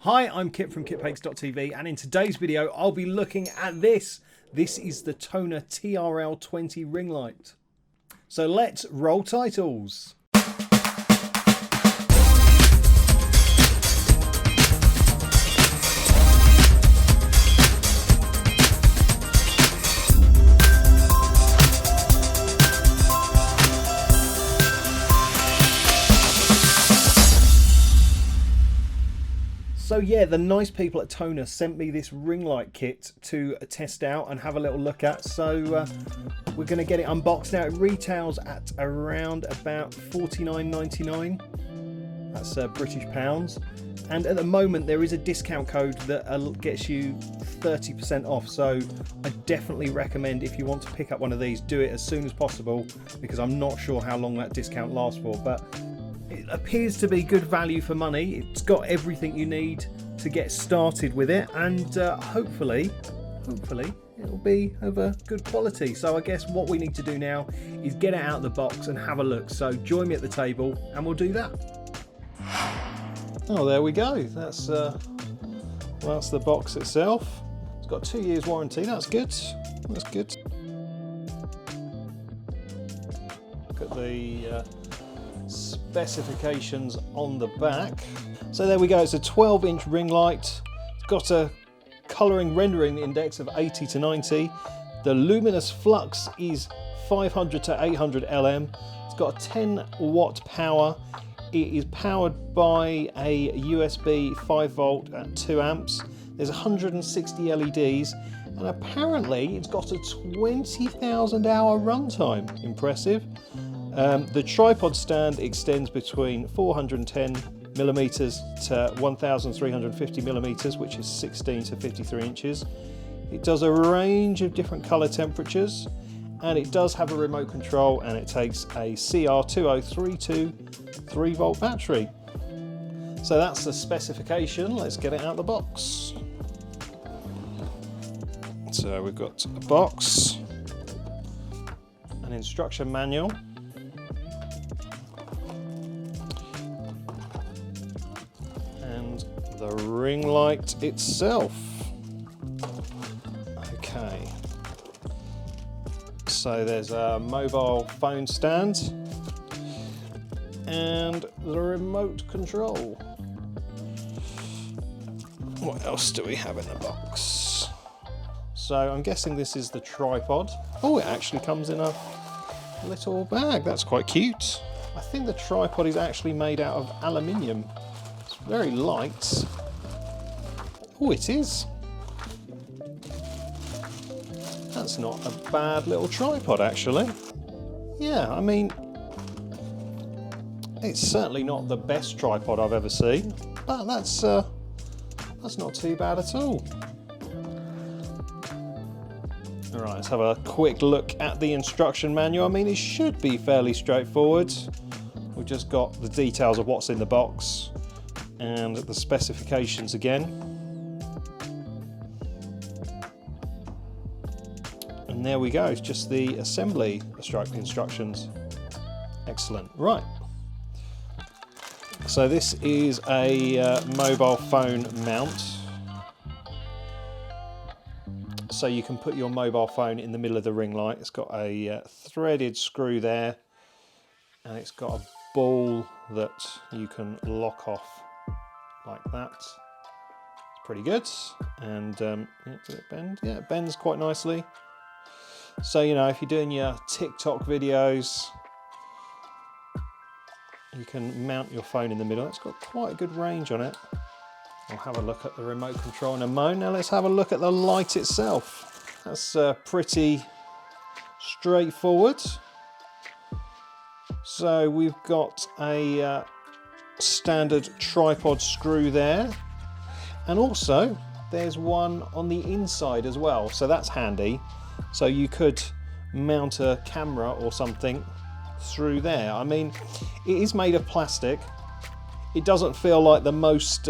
Hi, I'm Kit from kitpakes.tv, and in today's video I'll be looking at this. This is the TONOR TRL-20 ring light. So let's roll titles. So yeah, the nice people at TONOR sent me this ring light kit to test out and have a little look at. So we're going to get it unboxed now. It retails at around about $49.99. That's British pounds. And at the moment there is a discount code that gets you 30% off. So I definitely recommend, if you want to pick up one of these, do it as soon as possible, because I'm not sure how long that discount lasts for. But it appears to be good value for money. It's got everything you need to get started with it, and hopefully it'll be of a good quality. So I guess what we need to do now is get it out of the box and have a look. So join me at the table and we'll do that. Oh, there we go. That's the box itself. It's got 2 years warranty. That's good. That's good. Look at the specifications on the back. So there we go, it's a 12-inch ring light. It's got a colouring rendering index of 80 to 90. The luminous flux is 500 to 800 LM. It's got a 10 watt power. It is powered by a USB 5 volt at 2 amps. There's 160 LEDs, and apparently it's got a 20,000 hour runtime. Impressive. The tripod stand extends between 410 millimeters to 1350 millimeters, which is 16 to 53 inches. It does a range of different color temperatures, and it does have a remote control, and it takes a CR2032 3-volt battery. So that's the specification. Let's get it out of the box. So we've got a box, an instruction manual, the ring light itself. Okay, so there's a mobile phone stand and the remote control. What else do we have in the box? So I'm guessing this is the tripod. Oh, it actually comes in a little bag. That's quite cute. I think the tripod is actually made out of aluminium. Very light. Oh, it is. That's not a bad little tripod, actually. Yeah, I mean, it's certainly not the best tripod I've ever seen, but that's not too bad at all. All right, let's have a quick look at the instruction manual. I mean, it should be fairly straightforward. We've just got the details of what's in the box and the specifications again. And there we go, it's just the assembly instructions. Excellent. Right. So this is a mobile phone mount. So you can put your mobile phone in the middle of the ring light. It's got a threaded screw there, and it's got a ball that you can lock off like that. It's pretty good. And yeah, does it bend? Yeah, it bends quite nicely. So, you know, if you're doing your TikTok videos, you can mount your phone in the middle. It's got quite a good range on it. I'll have a look at the remote control in a moment. Now let's have a look at the light itself. That's pretty straightforward. So we've got a standard tripod screw there, and also there's one on the inside as well, so that's handy. So you could mount a camera or something through there. I mean, it is made of plastic. It doesn't feel like the most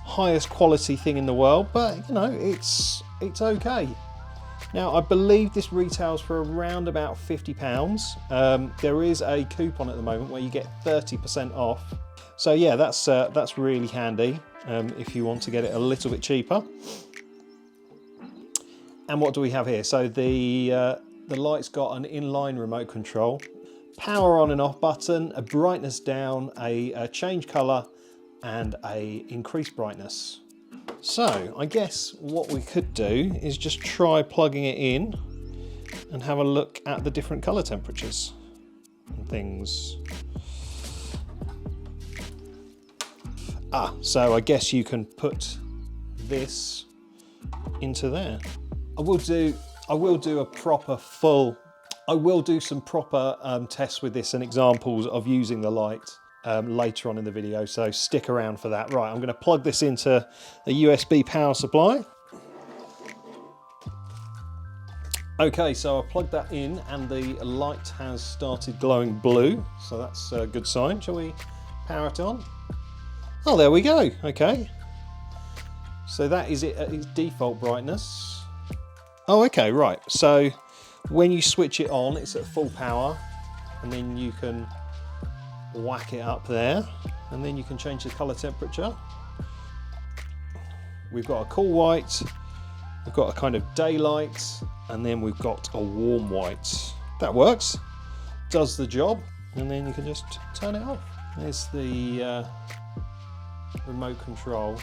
highest quality thing in the world, but you know, it's okay. Now I believe this retails for around about £50. There is a coupon at the moment where you get 30% off. So yeah, that's really handy if you want to get it a little bit cheaper. And what do we have here? So the light's got an inline remote control, power on and off button, a brightness down, a change colour, and a increase brightness. So I guess what we could do is just try plugging it in and have a look at the different colour temperatures and things. So I guess you can put this into there. I will do a proper full, I will do some proper tests with this and examples of using the light later on in the video, so stick around for that. Right, I'm going to plug this into a USB power supply. Okay, so I plugged that in and the light has started glowing blue, so that's a good sign. Shall we power it on? Oh, there we go. Okay, so that is it at its default brightness. Oh, okay, right. So when you switch it on, it's at full power, and then you can whack it up there, and then you can change the color temperature. We've got a cool white, we've got a kind of daylight, and then we've got a warm white. That works, does the job, and then you can just turn it off. There's the remote control.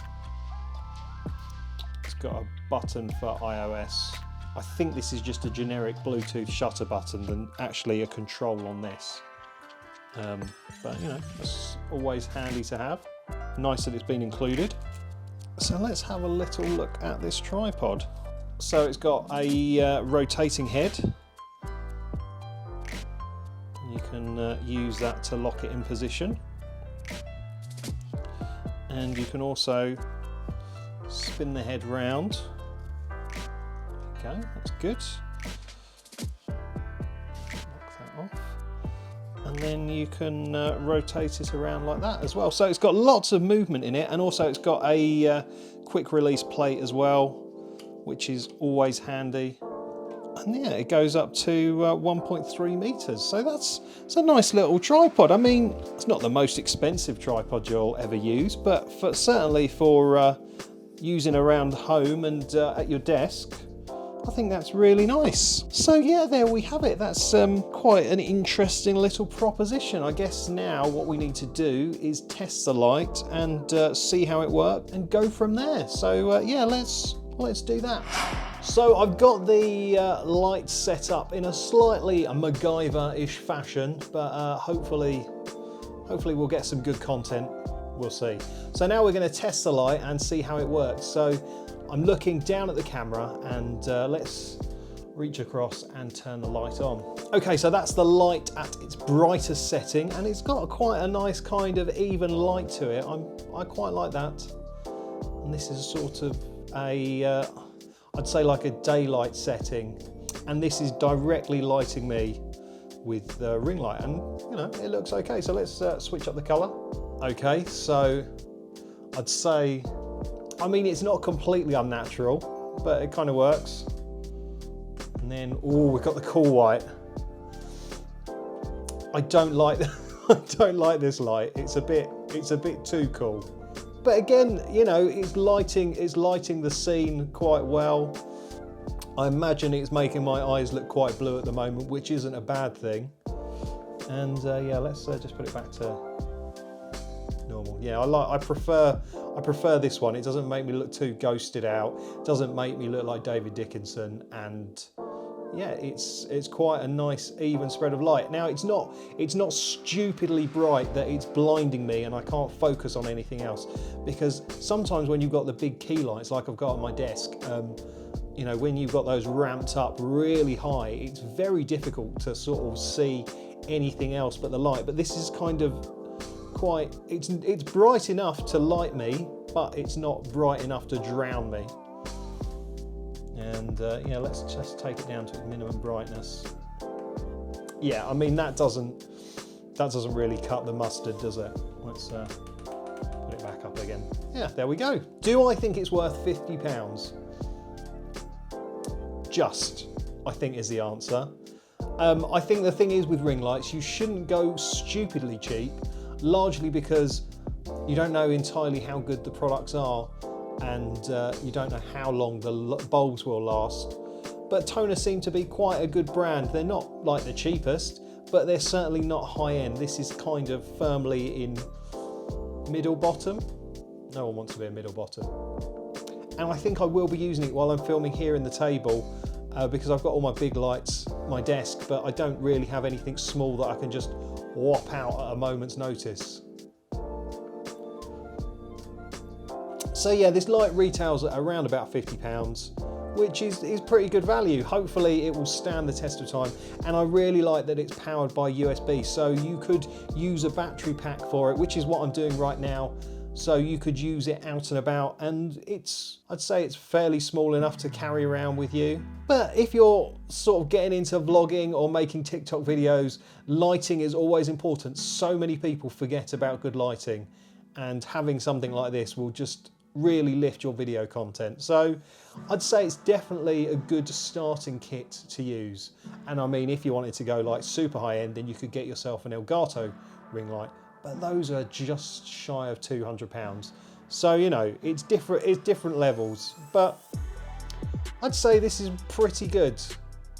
It's got a button for iOS. I think this is just a generic Bluetooth shutter button than actually a control on this. But you know, it's always handy to have. Nice that it's been included. So let's have a little look at this tripod. So it's got a rotating head. You can use that to lock it in position. And you can also spin the head round. Okay, that's good. Knock that off. And then you can rotate it around like that as well. So it's got lots of movement in it, and also it's got a quick release plate as well, which is always handy. And yeah, it goes up to 1.3 meters. So it's a nice little tripod. I mean, it's not the most expensive tripod you'll ever use, but certainly for using around home and at your desk, I think that's really nice. So yeah, there we have it. That's quite an interesting little proposition. I guess now what we need to do is test the light and see how it works and go from there. So yeah, let's do that. So I've got the light set up in a slightly MacGyver-ish fashion, but hopefully we'll get some good content. We'll see. So now we're going to test the light and see how it works. So I'm looking down at the camera, and let's reach across and turn the light on. Okay, so that's the light at its brightest setting, and it's got quite a nice kind of even light to it. I quite like that. And this is sort of a I'd say like a daylight setting, and this is directly lighting me with the ring light, and you know, it looks okay. So let's switch up the color. Okay, so I'd say, I mean, it's not completely unnatural, but it kind of works. And then, oh, we've got the cool white. I don't like I don't like this light. It's a bit too cool. But again, you know, it's lighting the scene quite well. I imagine it's making my eyes look quite blue at the moment, which isn't a bad thing. And yeah, let's just put it back to normal. Yeah, I prefer this one. It doesn't make me look too ghosted out. It doesn't make me look like David Dickinson, and yeah, it's quite a nice even spread of light. Now it's not stupidly bright that it's blinding me and I can't focus on anything else, because sometimes when you've got the big key lights like I've got on my desk, you know, when you've got those ramped up really high, it's very difficult to sort of see anything else but the light. But this is kind of quite, it's bright enough to light me, but it's not bright enough to drown me. And yeah, let's just take it down to its minimum brightness. Yeah, I mean, that doesn't really cut the mustard, does it? Let's put it back up again. Yeah, there we go. Do I think it's worth £50? Just, I think, is the answer. I think the thing is with ring lights, you shouldn't go stupidly cheap, largely because you don't know entirely how good the products are, and you don't know how long the bulbs will last. But Tonor seem to be quite a good brand. They're not like the cheapest, but they're certainly not high end. This is kind of firmly in middle bottom. No one wants to be a middle bottom. And I think I will be using it while I'm filming here in the table, because I've got all my big lights, my desk, but I don't really have anything small that I can just whop out at a moment's notice. So yeah, this light retails at around about £50, which is pretty good value. Hopefully it will stand the test of time, and I really like that it's powered by USB, so you could use a battery pack for it, which is what I'm doing right now. So you could use it out and about, and I'd say it's fairly small enough to carry around with you. But if you're sort of getting into vlogging or making TikTok videos, lighting is always important. So many people forget about good lighting, and having something like this will just really lift your video content. So I'd say it's definitely a good starting kit to use. And I mean, if you wanted to go like super high end, then you could get yourself an Elgato ring light, but those are just shy of £200. So, you know, it's different levels, but I'd say this is pretty good.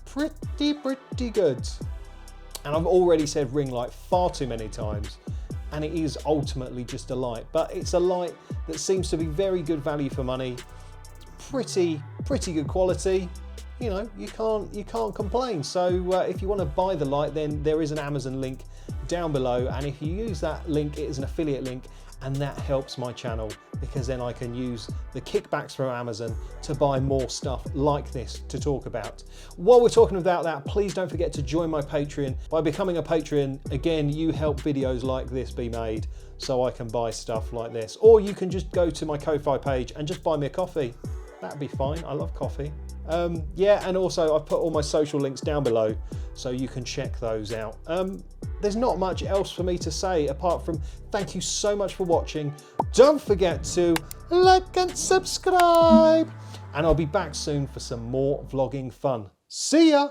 Pretty good. And I've already said ring light far too many times, and it is ultimately just a light, but it's a light that seems to be very good value for money. Pretty good quality. You know, you can't complain. So if you want to buy the light, then there is an Amazon link down below, and if you use that link, it is an affiliate link, and that helps my channel, because then I can use the kickbacks from Amazon to buy more stuff like this to talk about. While we're talking about that, please don't forget to join my Patreon. By becoming a Patreon, again, you help videos like this be made, so I can buy stuff like this. Or you can just go to my Ko-Fi page and just buy me a coffee. That'd be fine. I love coffee. Yeah, and also I've put all my social links down below, so you can check those out. There's not much else for me to say apart from thank you so much for watching. Don't forget to like and subscribe, and I'll be back soon for some more vlogging fun. See ya!